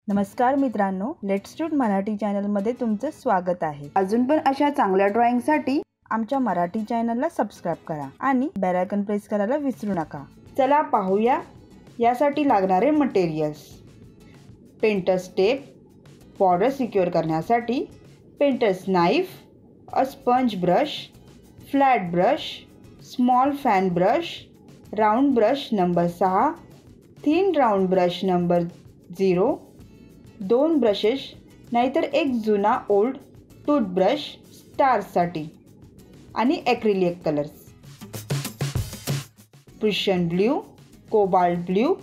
नमस्कार मित्रांनो, लेट्स्टूट मराठी चॅनलमध्ये तुमचं स्वागत आहे। अजून पण अशा चांगल्या ड्रॉइंगसाठी आमच्या मराठी चॅनलला सबस्क्राइब करा आणि बेल आयकॉन प्रेस करायला विसरू नका। चला पाहूया यासाठी लागणारे materials. Painters tape, border secure करण्यासाठी painters knife, a sponge brush, flat brush, small fan brush, round brush number 6, thin round brush number 0, 2 brushes नाहीतर एक जुना ओल्ड टूथब्रश स्टार्ससाठी आणि acrylic colours, Prussian blue, cobalt blue,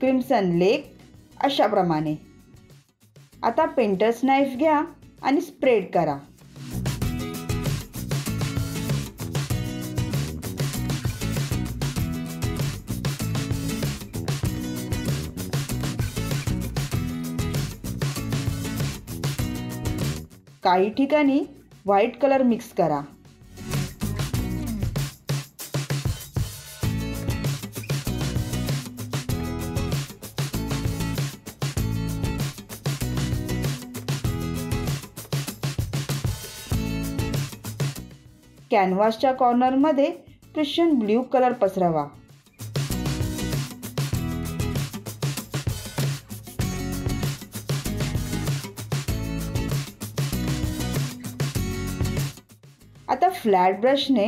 crimson lake अशाप्रमाणे। आता painters knife घ्या आणि स्प्रेड करा। काही ठिकाणी व्हाईट कलर मिक्स करा। कॅनव्हासच्या कॉर्नरमध्ये प्रुशियन ब्ल्यू कलर पसरवा। आता फ्लॅट ब्रशने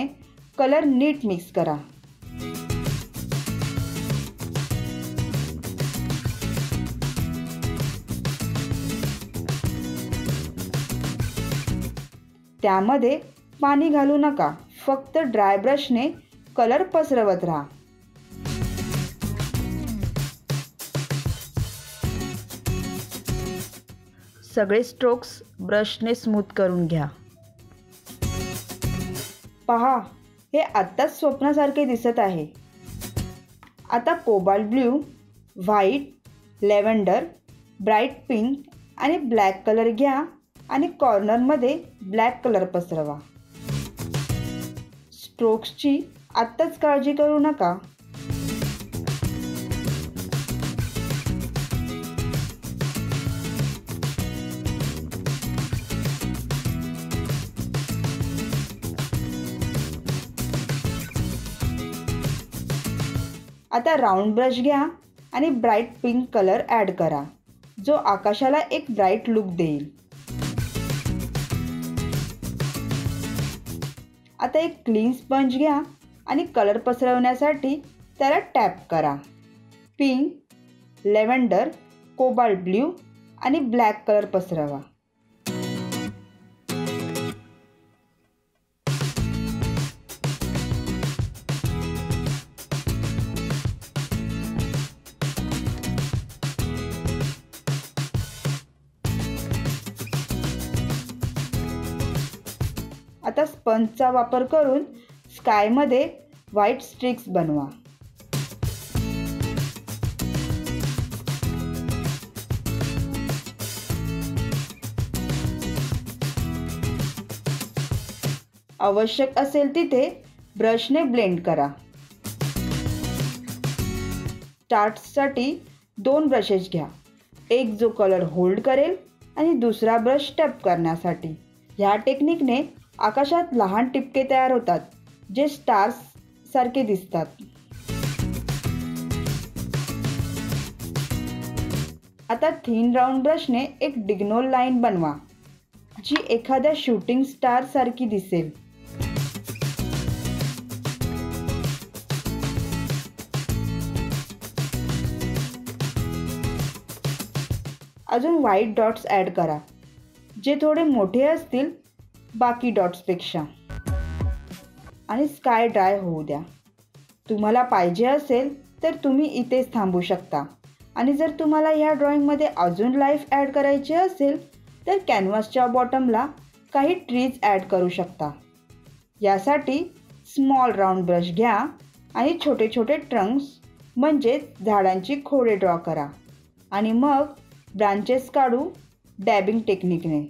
कलर नीट मिक्स करा। त्यामध्ये पाणी घालू नका, फक्त ड्राय ब्रशने कलर पसरवत राहा। सगळे स्ट्रोक्स ब्रशने स्मूथ करून घ्या। पहा, हे आत्ताच स्वप्नासारखे दिसत आहे। आता cobalt blue, white, lavender, bright pink आणि ब्लॅक कलर घ्या आणि कॉर्नरमध्ये ब्लॅक कलर पसरवा। स्ट्रोक्सची आत्ताच काळजी करू नका। आता राउंड ब्रश घ्या आणि ब्राईट पिंक कलर ॲड करा, जो आकाशाला एक ब्राईट लुक देईल। आता एक क्लीन स्पंज घ्या आणि कलर पसरवण्यासाठी त्याला टॅप करा। पिंक, लेव्हेंडर, कोबाल्ट ब्ल्यू आणि ब्लॅक कलर पसरवा। आता स्पंजचा वापर करून स्कायमध्ये व्हाईट स्ट्रिक्स बनवा। आवश्यक असेल तिथे ब्रशने ब्लेंड करा। स्टार्टसाठी 2 ब्रशेस घ्या, एक जो कलर होल्ड करेल आणि दुसरा ब्रश टॅप करण्यासाठी। ह्या टेक्निकने आकाशात लहान टिपके तयार होतात, जे स्टार्स सारखे दिसतात। आता थिन राउंड ब्रशने एक डिग्नोल लाईन बनवा, जी एखाद्या शूटिंग स्टार सारखी दिसेल। अजून व्हाईट डॉट्स ॲड करा, जे थोडे मोठे असतील बाकी डॉट्सपेक्षा, आणि स्काय ड्राय होऊ द्या। तुम्हाला पाहिजे असेल तर तुम्ही इथेच थांबू शकता, आणि जर तुम्हाला ह्या ड्रॉइंगमध्ये अजून लाईफ ॲड करायची असेल तर कॅनव्हासच्या बॉटमला काही ट्रीज ॲड करू शकता। यासाठी स्मॉल राउंड ब्रश घ्या आणि छोटे छोटे ट्रंक्स म्हणजेच झाडांची खोडे ड्रॉ करा, आणि मग ब्रांचेस काढू डॅबिंग टेक्निकने।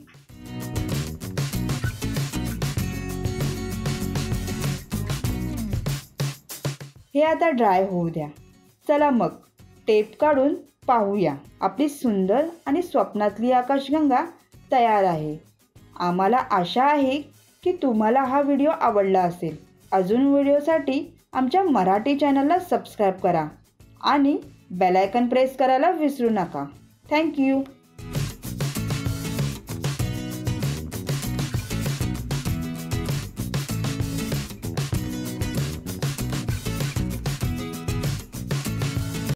हे आता ड्राय होऊ द्या। चला मग टेप काढून पाहूया. आपली सुंदर आणि स्वप्नातली आकाशगंगा तयार आहे. आम्हाला आशा आहे की तुम्हाला हा व्हिडिओ आवडला असेल. अजून व्हिडिओसाठी आमच्या मराठी चॅनलला सबस्क्राईब करा आणि बेल आयकॉन प्रेस करायला विसरू नका. थँक्यू.